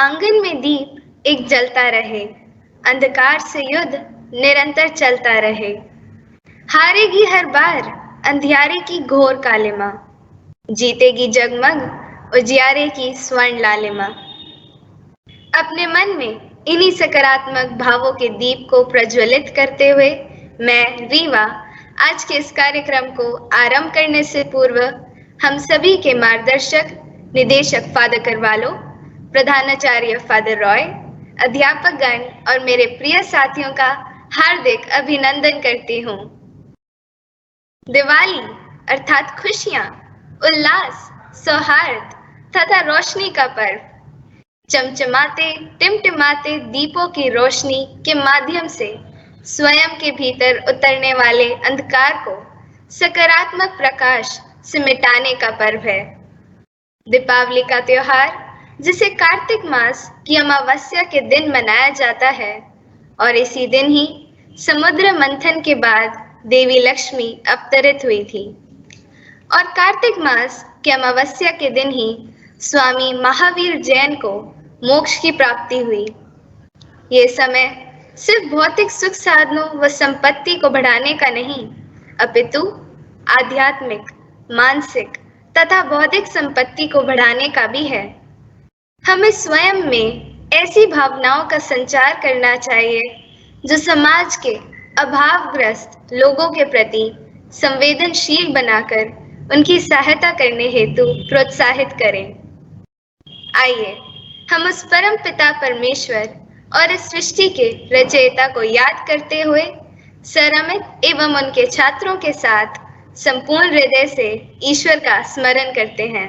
आंगन में दीप एक जलता रहे, अंधकार से युद्ध निरंतर चलता रहे। हारेगी हर बार अंधियारे की घोर कालिमा, जीतेगी जगमग उजियारे की स्वर्ण लालिमा। अपने मन में इन्हीं सकारात्मक भावों के दीप को प्रज्वलित करते हुए मैं रीवा आज के इस कार्यक्रम को आरंभ करने से पूर्व हम सभी के मार्गदर्शक निदेशक फादर करवालो, प्रधानाचार्य फादर रॉय, अध्यापक गण और मेरे प्रिय साथियों का हार्दिक अभिनंदन करती हूँ। दिवाली अर्थात खुशियाँ, उल्लास, सौहार्द तथा रोशनी का पर्व चमचमाते टिमटिमाते दीपों की रोशनी के माध्यम से स्वयं के भीतर उतरने वाले अंधकार को सकारात्मक प्रकाश से मिटाने का पर्व है। दीपावली का त्योहार, जिसे कार्तिक मास की अमावस्या के दिन मनाया जाता है और इसी दिन ही समुद्र मंथन के बाद देवी लक्ष्मी अवतरित हुई थी और कार्तिक मास के अमावस्या के दिन ही स्वामी महावीर जैन को मोक्ष की प्राप्ति हुई। ये समय सिर्फ भौतिक सुख साधनों व संपत्ति को बढ़ाने का नहीं, अपितु आध्यात्मिक, मानसिक तथा बौद्धिक संपत्ति को बढ़ाने का भी है। हमें स्वयं में ऐसी भावनाओं का संचार करना चाहिए जो समाज के अभावग्रस्त लोगों के प्रति संवेदनशील बनाकर उनकी सहायता करने हेतु प्रोत्साहित करें। आइए हम उस परम पिता परमेश्वर और इस सृष्टि के रचयिता को याद करते हुए सर अमित एवं उनके छात्रों के साथ संपूर्ण हृदय से ईश्वर का स्मरण करते हैं।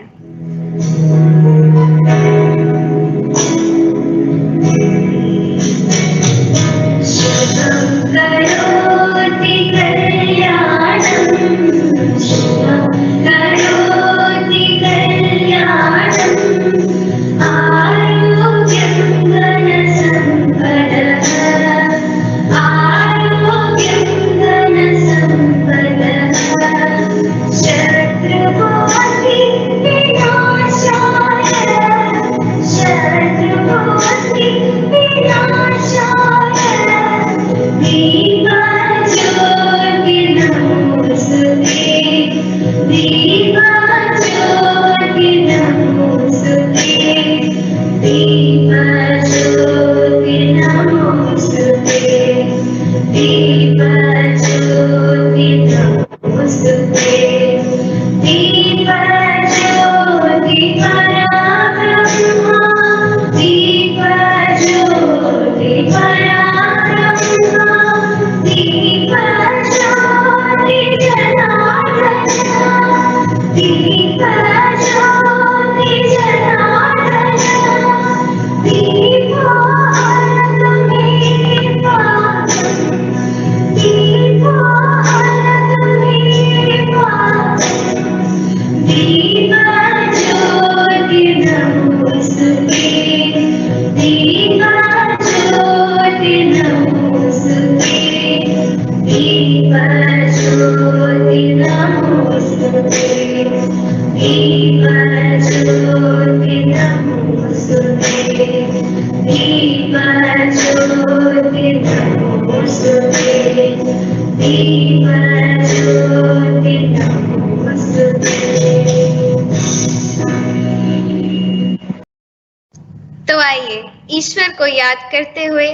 तो आइए ईश्वर को याद करते हुए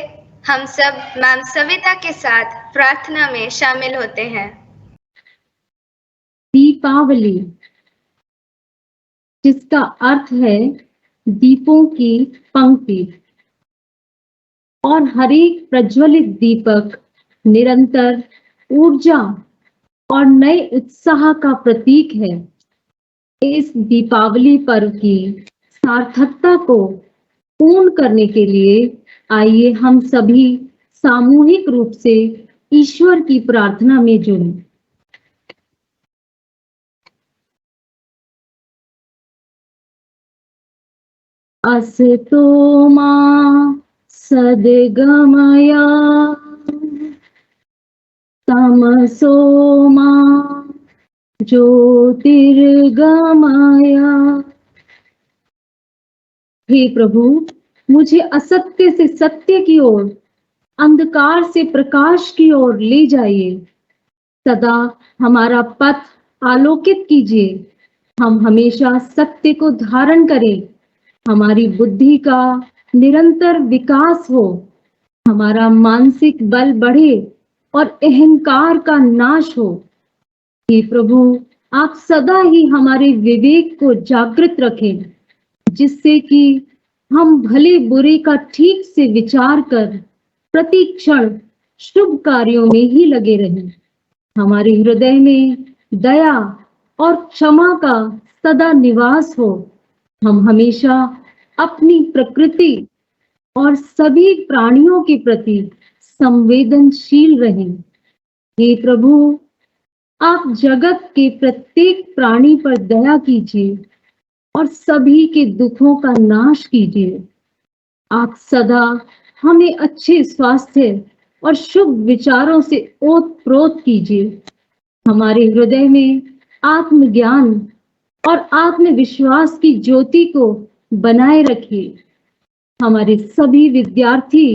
हम सब मैम सविता के साथ प्रार्थना में शामिल होते हैं। दीपावली, जिसका अर्थ है दीपों की पंक्ति, और हर एक प्रज्वलित दीपक निरंतर ऊर्जा और नए उत्साह का प्रतीक है। इस दीपावली पर्व की सार्थकता को पूर्ण करने के लिए आइए हम सभी सामूहिक रूप से ईश्वर की प्रार्थना में जुड़ें। असतो मा सद्गमय तमसो मा ज्योतिर्गमय। हे प्रभु, मुझे असत्य से सत्य की ओर, अंधकार से प्रकाश की ओर ले जाइए। सदा हमारा पथ आलोकित कीजिए। हम हमेशा सत्य को धारण करें। हमारी बुद्धि का निरंतर विकास हो। हमारा मानसिक बल बढ़े और अहंकार का नाश हो। हे प्रभु, आप सदा ही हमारे विवेक को जागृत रखें, जिससे कि हम भले बुरे का ठीक से विचार कर प्रति क्षण शुभ कार्यों में ही लगे रहें। हमारे हृदय में दया और क्षमा का सदा निवास हो। हम हमेशा अपनी प्रकृति और सभी प्राणियों के प्रति संवेदनशील रहें। हे प्रभु, आप जगत के प्रत्येक प्राणी पर दया कीजिए और सभी के दुखों का नाश कीजिए। आप सदा हमें अच्छे स्वास्थ्य और शुभ विचारों से ओतप्रोत कीजिए। हमारे हृदय में आत्मज्ञान और आत्मविश्वास की ज्योति को बनाए रखिए। हमारे सभी विद्यार्थी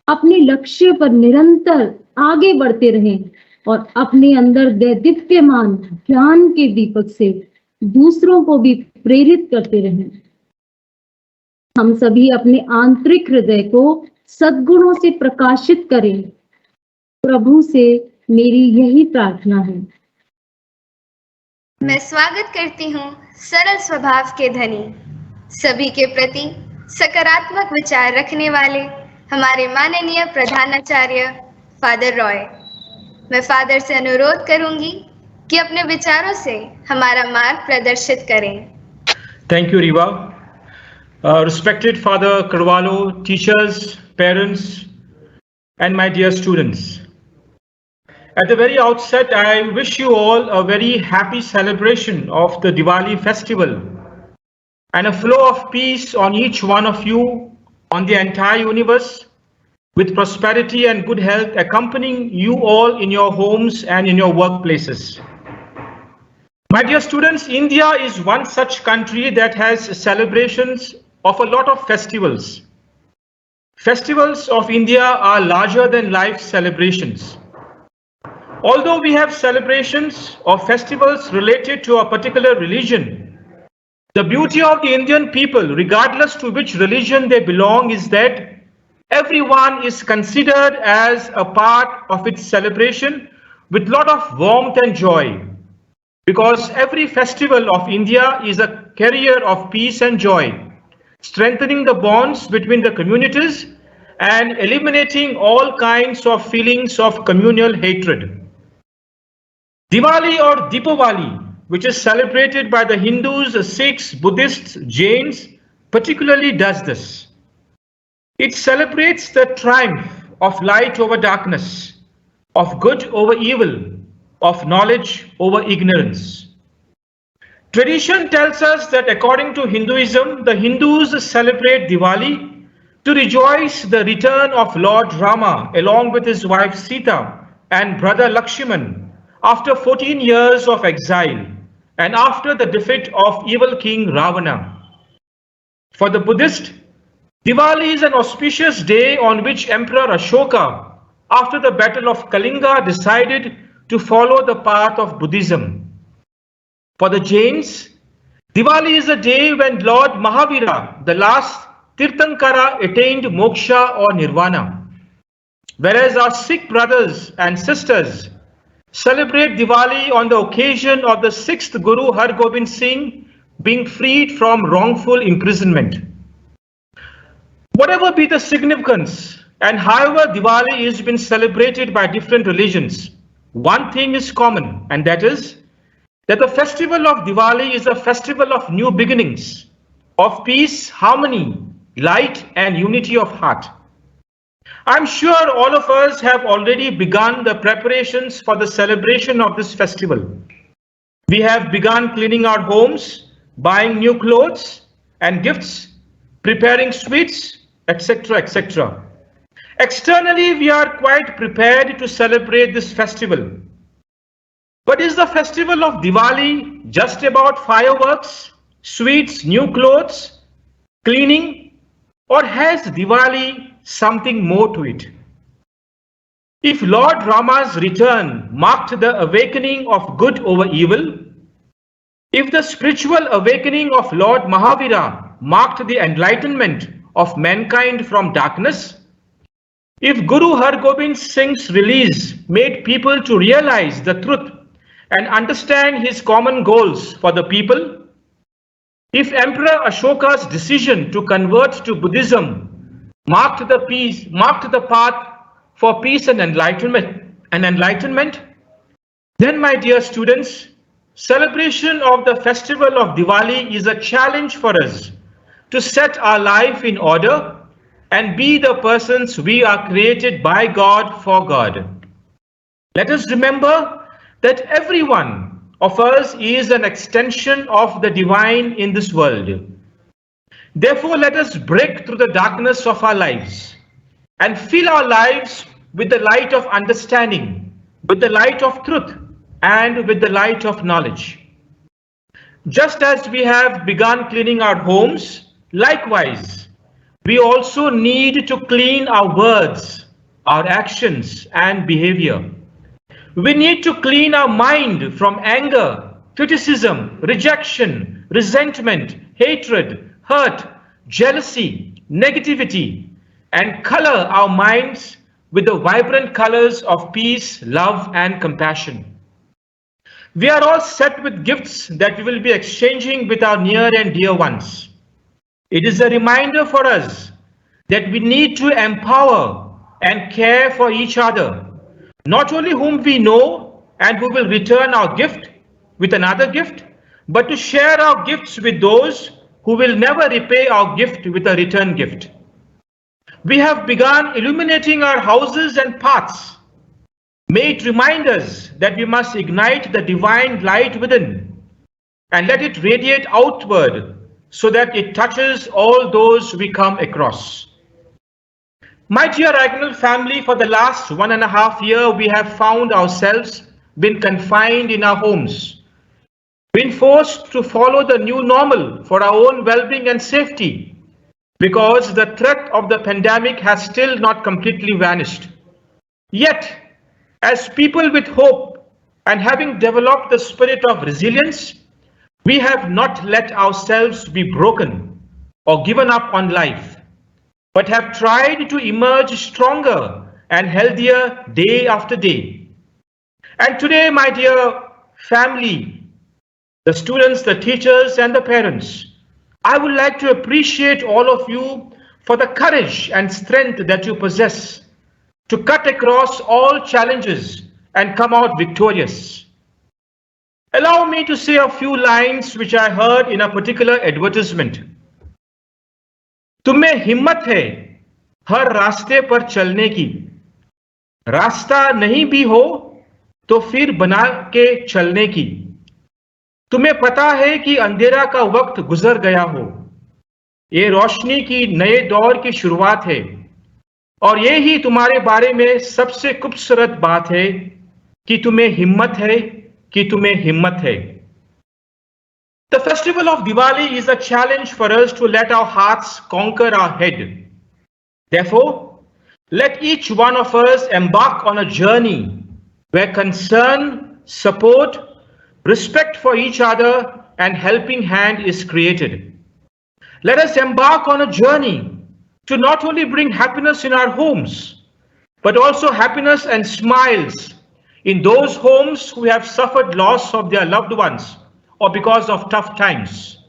अपने लक्ष्य पर निरंतर आगे बढ़ते रहें और अपने अंदर दैदीप्यमान ज्ञान के दीपक से दूसरों को भी प्रेरित करते रहें। हम सभी अपने आंतरिक हृदय को सद्गुणों से प्रकाशित करें। प्रभु से मेरी यही प्रार्थना है। मैं स्वागत करती हूँ सरल स्वभाव के धनी, सभी के प्रति सकारात्मक विचार रखने वाले हमारे माननीय प्रधानाचार्य फादर रॉय। मैं फादर से अनुरोध करूंगी कि अपने विचारों से हमारा मार्ग प्रदर्शित करें। Thank you, Riva. Respected Father Carvalho, teachers, parents, and my dear students. At the very outset, I wish you all a very happy celebration of the Diwali festival and a flow of peace on each one of you, on the entire universe, with prosperity and good health accompanying you all in your homes and in your workplaces. My dear students, India is one such country that has celebrations of a lot of festivals. Festivals of India are larger than life celebrations. Although we have celebrations or festivals related to a particular religion, the beauty of the Indian people, regardless to which religion they belong, is that everyone is considered as a part of its celebration with a lot of warmth and joy. Because every festival of India is a carrier of peace and joy, strengthening the bonds between the communities and eliminating all kinds of feelings of communal hatred. Diwali or Deepavali, which is celebrated by the Hindus, Sikhs, Buddhists, Jains, particularly does this. It celebrates the triumph of light over darkness, of good over evil, of knowledge over ignorance. Tradition tells us that according to Hinduism, the Hindus celebrate Diwali to rejoice the return of Lord Rama along with his wife Sita and brother Lakshman after 14 years of exile and after the defeat of evil king Ravana. For the Buddhist, Diwali is an auspicious day on which Emperor Ashoka, after the Battle of Kalinga, decided to follow the path of Buddhism. For the Jains, Diwali is a day when Lord Mahavira, the last Tirthankara, attained moksha or nirvana. Whereas our Sikh brothers and sisters celebrate Diwali on the occasion of the 6th Guru Har Gobind Singh being freed from wrongful imprisonment. Whatever be the significance and however Diwali is been celebrated by different religions, one thing is common, and that is that the festival of Diwali is a festival of new beginnings, of peace, harmony, light and unity of heart. I'm sure all of us have already begun the preparations for the celebration of this festival. We have begun cleaning our homes, buying new clothes and gifts, preparing sweets, etc., etc. Externally, we are quite prepared to celebrate this festival. But is the festival of Diwali just about fireworks, sweets, new clothes, cleaning? Or has Diwali something more to it? If Lord Rama's return marked the awakening of good over evil, if the spiritual awakening of Lord Mahavira marked the enlightenment of mankind from darkness, if Guru Har Gobind Singh's release made people to realize the truth and understand his common goals for the people, if Emperor Ashoka's decision to convert to Buddhism marked the path for peace and enlightenment, then, my dear students, celebration of the festival of Diwali is a challenge for us to set our life in order and be the persons we are created by God for God. Let us remember that every one of us is an extension of the divine in this world. Therefore, let us break through the darkness of our lives and fill our lives with the light of understanding, with the light of truth, and with the light of knowledge. Just as we have begun cleaning our homes, likewise, we also need to clean our words, our actions, and behavior. We need to clean our mind from anger, criticism, rejection, resentment, hatred, hurt, jealousy, negativity, and color our minds with the vibrant colors of peace, love, and compassion. We are all set with gifts that we will be exchanging with our near and dear ones. It is a reminder for us that we need to empower and care for each other, not only whom we know and who will return our gift with another gift, but to share our gifts with those who will never repay our gift with a return gift. We have begun illuminating our houses and paths. May it remind us that we must ignite the divine light within and let it radiate outward so that it touches all those we come across. My dear Ragnall family, for the last 1.5 years, we have found ourselves been confined in our homes, been forced to follow the new normal for our own well-being and safety, because the threat of the pandemic has still not completely vanished. Yet, as people with hope and having developed the spirit of resilience, we have not let ourselves be broken or given up on life, but have tried to emerge stronger and healthier day after day. And today, my dear family, the students, the teachers, and the parents, I would like to appreciate all of you for the courage and strength that you possess to cut across all challenges and come out victorious. Allow me to say a few lines which I heard in a particular advertisement. तुम्हें हिम्मत है हर रास्ते पर चलने की, रास्ता नहीं भी हो तो फिर बना के चलने की, तुम्हें पता है कि अंधेरा का वक्त गुजर गया हो, ये रोशनी की नए दौर की शुरुआत है, और ये ही तुम्हारे बारे में सबसे खूबसूरत बात है कि तुम्हें हिम्मत है, कि तुम्हें हिम्मत है. The festival of Diwali is a challenge for us to let our hearts conquer our head. Therefore, let each one of us embark on a journey where concern, support, respect for each other, and helping hand is created. Let us embark on a journey to not only bring happiness in our homes, but also happiness and smiles in those homes who have suffered loss of their loved ones or because of tough times.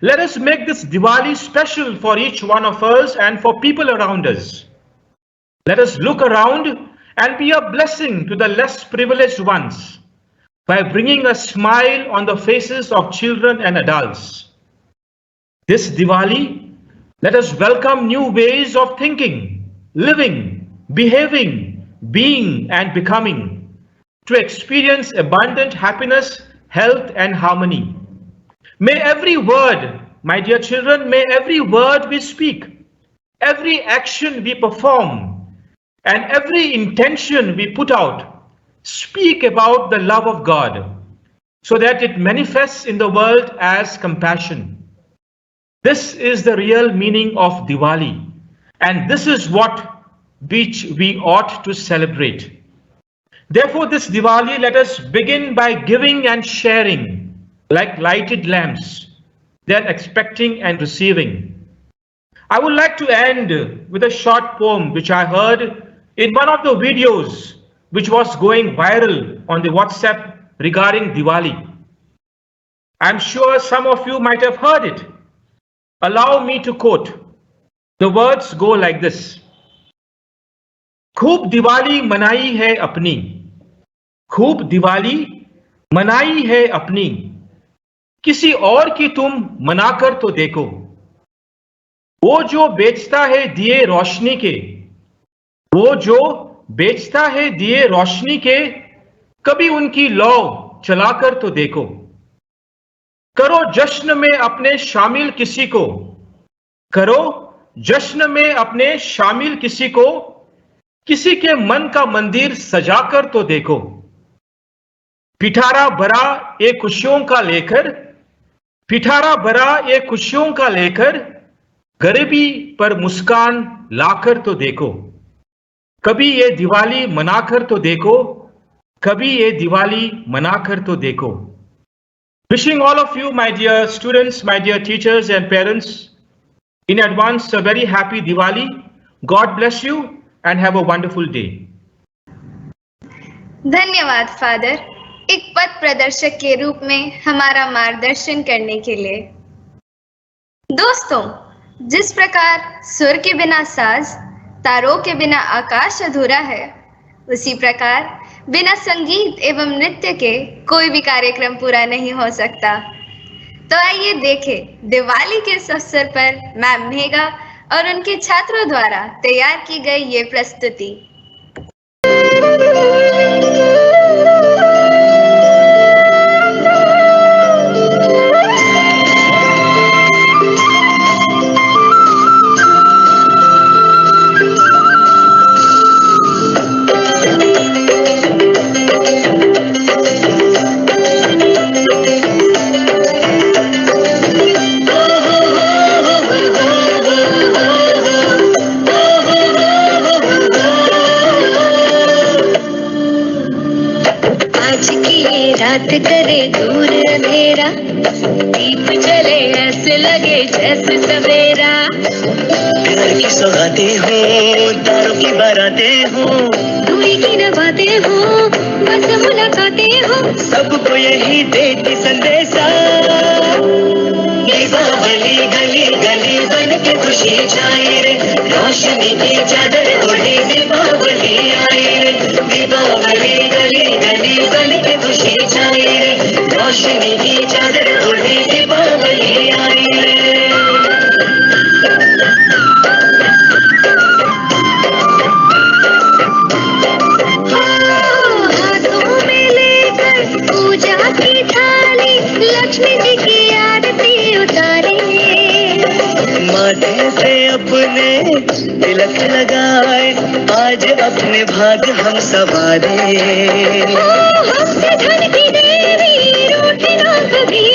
Let us make this Diwali special for each one of us and for people around us. Let us look around and be a blessing to the less privileged ones by bringing a smile on the faces of children and adults. This Diwali, let us welcome new ways of thinking, living, behaving, being, and becoming to experience abundant happiness, health, and harmony. May every word, my dear children, may every word we speak, every action we perform, and every intention we put out speak about the love of God, so that it manifests in the world as compassion. This is the real meaning of Diwali, and this is what which we ought to celebrate. Therefore, this Diwali, let us begin by giving and sharing like lighted lamps, then expecting and receiving. I would like to end with a short poem which I heard in one of the videos which was going viral on the WhatsApp regarding Diwali. I'm sure some of you might have heard it. Allow me to quote. The words go like this. खूब दिवाली मनाई है अपनी, खूब दिवाली मनाई है अपनी, किसी और की तुम मनाकर तो देखो। वो जो बेचता है दिए रोशनी के, वो जो बेचता है दिए रोशनी के, कभी उनकी लौ चलाकर तो देखो। करो जश्न में अपने शामिल किसी को, करो जश्न में अपने शामिल किसी को, किसी के मन का मंदिर सजाकर तो देखो। पिठारा भरा ये खुशियों का लेकर, पिठारा भरा ये खुशियों का लेकर, गरीबी पर मुस्कान लाकर तो देखो। कभी ये दिवाली मनाकर तो देखो, कभी ये दिवाली मनाकर तो देखो। Wishing all of you, my dear students, my dear teachers and parents, in advance a very happy Diwali. God bless you and have a wonderful day. धन्यवाद फादर, एक पथ प्रदर्शक के रूप में हमारा मार्गदर्शन करने के लिए। दोस्तों, जिस प्रकार सुर के बिना साज, तारों के बिना आकाश अधूरा है, उसी प्रकार बिना संगीत एवं नृत्य के कोई भी कार्यक्रम पूरा नहीं हो सकता। तो आइए देखें दिवाली के इस अवसर पर मैम मेघा और उनके छात्रों द्वारा तैयार की गई ये प्रस्तुति। रात करे दूर अंधेरा, दीप जले ऐसे लगे जैसे सवेरा। प्यार की सौगातें हो, तारों की बारातें हो, दूरी की नवातें हो, बस मुलाकातें हो, सबको यही देती संदेशा। दीपावली गली गली बन के खुशी छाई रे, रोशनी की चादर ओढ़ी दीपावली आई रे। दीपावली गली गली बन के खुशी छाई रे, रोशनी की चादर ओढ़ी दीपावली आई रे। हाथों में लेकर पूजा की थाली, लक्ष्मी जी की आरती उतारे, माथे पे अपने तिलक लगाए, आज अपने भाग हम सवारे। हमसे धन की देवी रूठे ना कभी,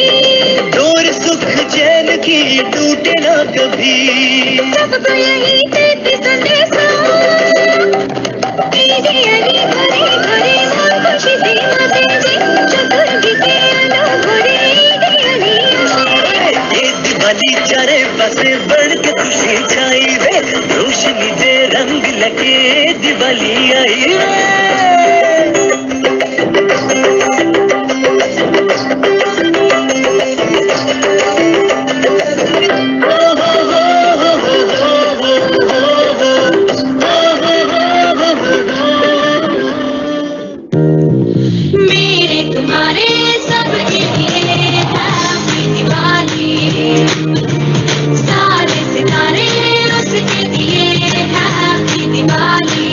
दूर सुख चैन की टूटे ना कभी, सबको यही देती संदेशा। दीदी भरे भरे और खुशी से माते जी, चतुर्थी के अनघोरे दिवाली चारे पासे बढ़ के खुशी छाई रे, रोशनी दे रंग लगे दिवाली आई मेरे तुम्हारे सबके लिए हैप्पी दिवाली, सारे सितारे उसके दिए हैप्पी दिवाली।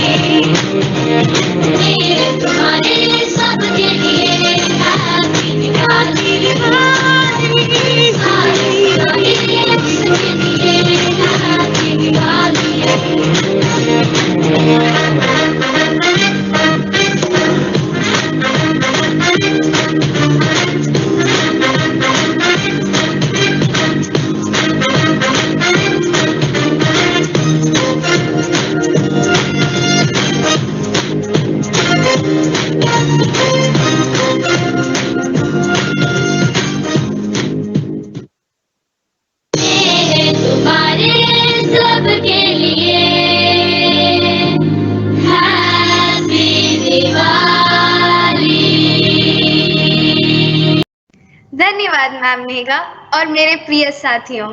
मैम नेगा और मेरे प्रिय साथियों,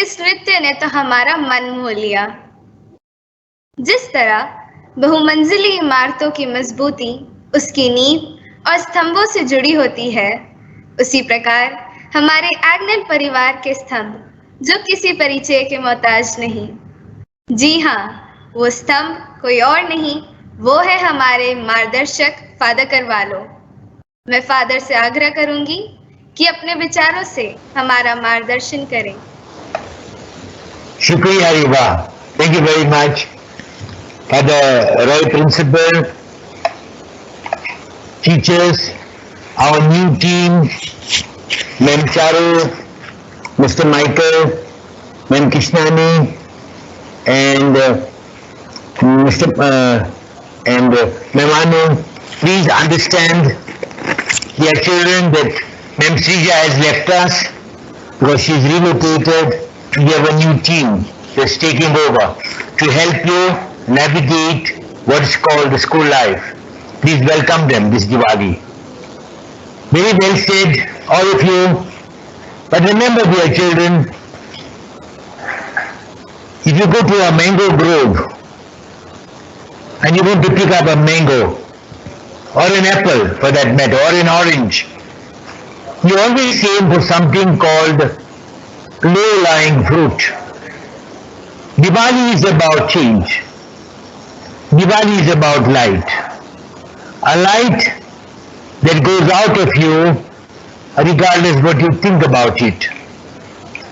इस नृत्य ने तो हमारा मन मोह लिया। जिस तरह बहुमंजिली इमारतों की मजबूती उसकी नींव और स्तंभों से जुड़ी होती है, उसी प्रकार हमारे एग्नेल परिवार के स्तंभ जो किसी परिचय के मोहताज नहीं। जी हाँ, वो स्तंभ कोई और नहीं, वो है हमारे मार्गदर्शक फादर करवालो। मैं फादर से आग्रह करूंगी कि अपने विचारों से हमारा मार्गदर्शन करें। शुक्रिया Riva, thank you very much. Father Roy Principal, teachers, our new team, Ma'am Charu, Mr. Michael, Ma'am Krishnani, and Mr. and Ma'am Anu, please understand, dear children, that Ma'am Srija has left us because she's relocated. We have a new team that's taking over to help you navigate what is called the school life. Please welcome them this Diwali. Very well said, all of you. But remember, dear children, if you go to a mango grove and you want to pick up a mango or an apple for that matter or an orange, you always aim for something called low-lying fruit. Diwali is about change. Diwali is about light. A light that goes out of you regardless what you think about it.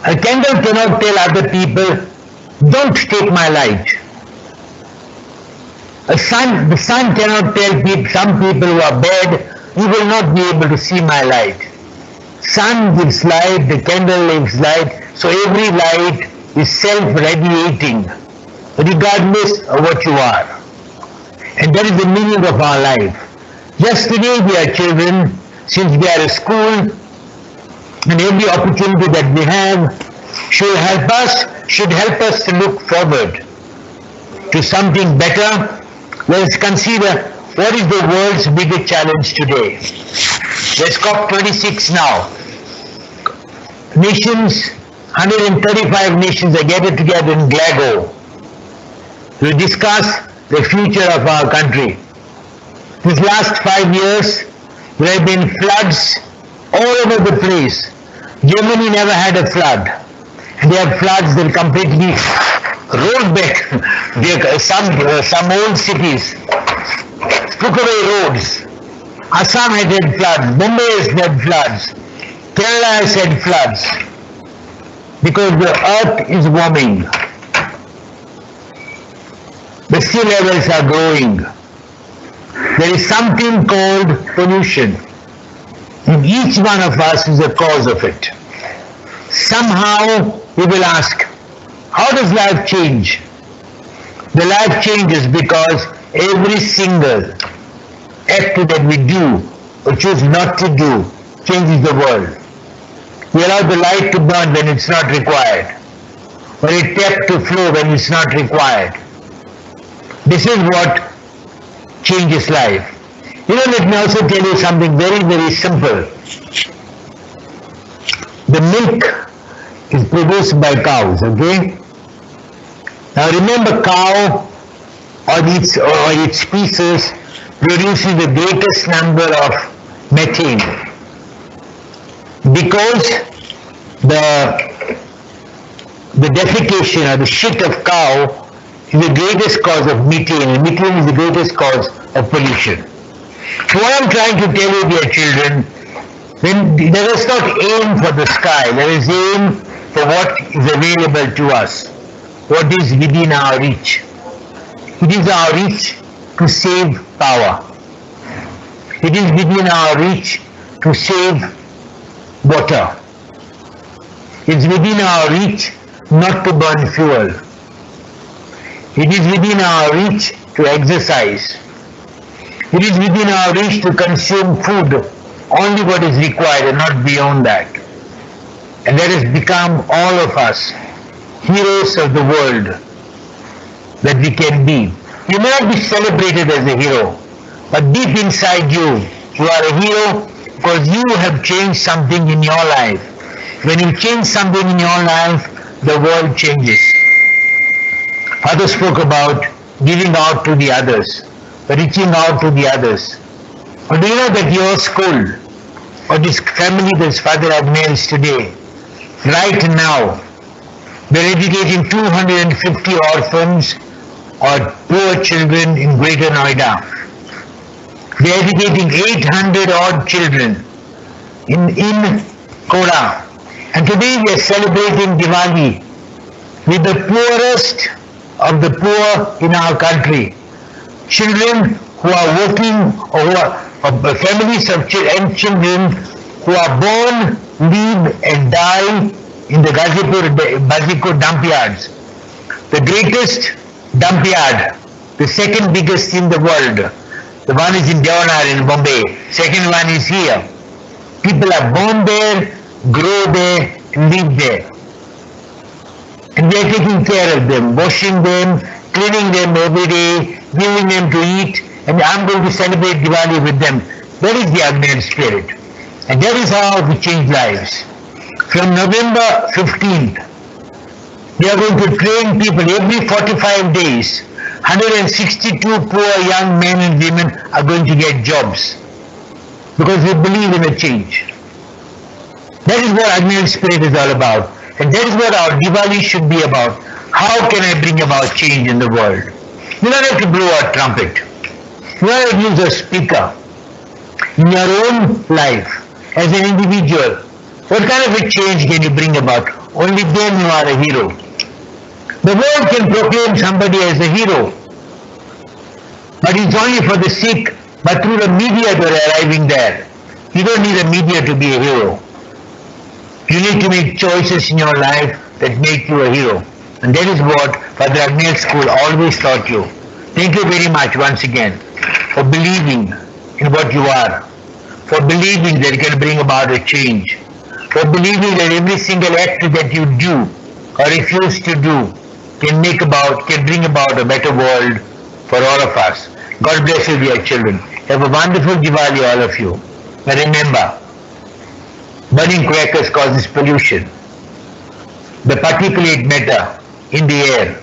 A candle cannot tell other people, don't take my light. The sun cannot tell some people who are bad, you will not be able to see my light. Sun gives light, the candle gives light, so every light is self-radiating regardless of what you are. And that is the meaning of our life. Just today, dear children, since we are at school, and every opportunity that we have should help us to look forward to something better. Let us consider what is the world's biggest challenge today. Let's COP26 now. Nations, 135 nations are gathered together in Glasgow to discuss the future of our country. These last 5 years, there have been floods all over the place. Germany never had a flood. And they have floods that completely rolled back some old cities, took away roads. Assam has had floods, Bombay has had floods, Kerala has had floods, because the earth is warming. The sea levels are growing. There is something called pollution, and each one of us is a cause of it. Somehow we will ask, how does life change? The life changes because every single act that we do or choose not to do changes the world. We allow the light to burn when it's not required, or a tap to flow when it's not required. This is what changes life. Let me also tell you something very, very simple. The milk is produced by cows, okay? Now remember, cow or its species produces the greatest number of methane because the defecation or the shit of cow is the greatest cause of methane, and methane is the greatest cause of pollution. So what I'm trying to tell you, dear children, let us not aim for the sky, let us aim for what is available to us, what is within our reach. It is our reach to save power. It is within our reach to save water. It's within our reach not to burn fuel. It is within our reach to exercise. It is within our reach to consume food, only what is required and not beyond that. And let us become, all of us, heroes of the world that we can be. You may not be celebrated as a hero, but deep inside you, you are a hero because you have changed something in your life. When you change something in your life, the world changes. Father spoke about giving out to the others, reaching out to the others. But do you know that your school or this family that Father Agnes today, right now, they're educating 250 orphans or poor children in Greater Noida. They're educating 800 odd children in Koda. And today we are celebrating Diwali with the poorest of the poor in our country. Children who are working or who are families of children who are born, live and die in the Gazipur dump yards. The greatest dump yard, the second biggest in the world. The one is in Deonar in Bombay. Second one is here. People are born there, grow there, live there. And we are taking care of them, washing them, cleaning them every day, giving them to eat, and I'm going to celebrate Diwali with them. That is the Agnan spirit. And that is how we change lives. From November 15th, we are going to train people every 45 days. 162 poor young men and women are going to get jobs because we believe in a change. That is what Agnan spirit is all about. And that is what our Diwali should be about. How can I bring about change in the world? You don't have to blow a trumpet. You don't have to use a speaker. In your own life, as an individual, what kind of a change can you bring about? Only then you are a hero. The world can proclaim somebody as a hero, but it's only for the sick, but through the media they're arriving there. You don't need a media to be a hero. You need to make choices in your life that make you a hero. And that is what Father Agnes School always taught you. Thank you very much once again for believing in what you are, for believing that you can bring about a change, for believing that every single act that you do or refuse to do can bring about a better world for all of us. God bless you, dear children. Have a wonderful Diwali, all of you. But remember, burning crackers causes pollution. The particulate matter in the air.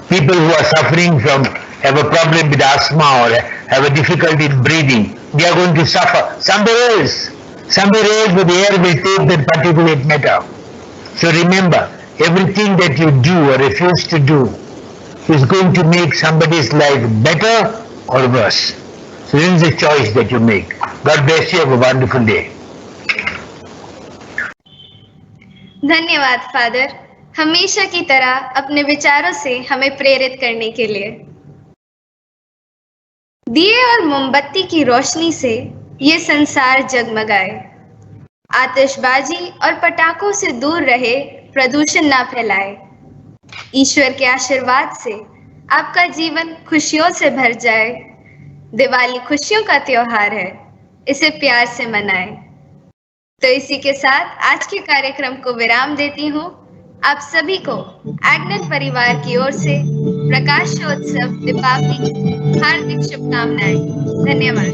People who are suffering from, have a problem with asthma or have a difficulty in breathing, they are going to suffer somewhere else where the air will take that particulate matter. So remember, everything that you do or refuse to do is going to make somebody's life better or worse. So this is a choice that you make. God bless you. Have a wonderful day. धन्यवाद father, हमेशा की तरह अपने विचारों से हमें प्रेरित करने के लिए। दिए और मोमबत्ती की रोशनी से ये संसार जगमगाए। आतिशबाजी और पटाखों से दूर रहे, प्रदूषण ना फैलाए। ईश्वर के आशीर्वाद से आपका जीवन खुशियों से भर जाए। दिवाली खुशियों का त्योहार है, इसे प्यार से मनाएं। तो इसी के साथ आज के कार्यक्रम को विराम देती हूँ। आप सभी को एग्नेल परिवार की ओर से प्रकाशोत्सव दीपावली की हार्दिक शुभकामनाएं। धन्यवाद।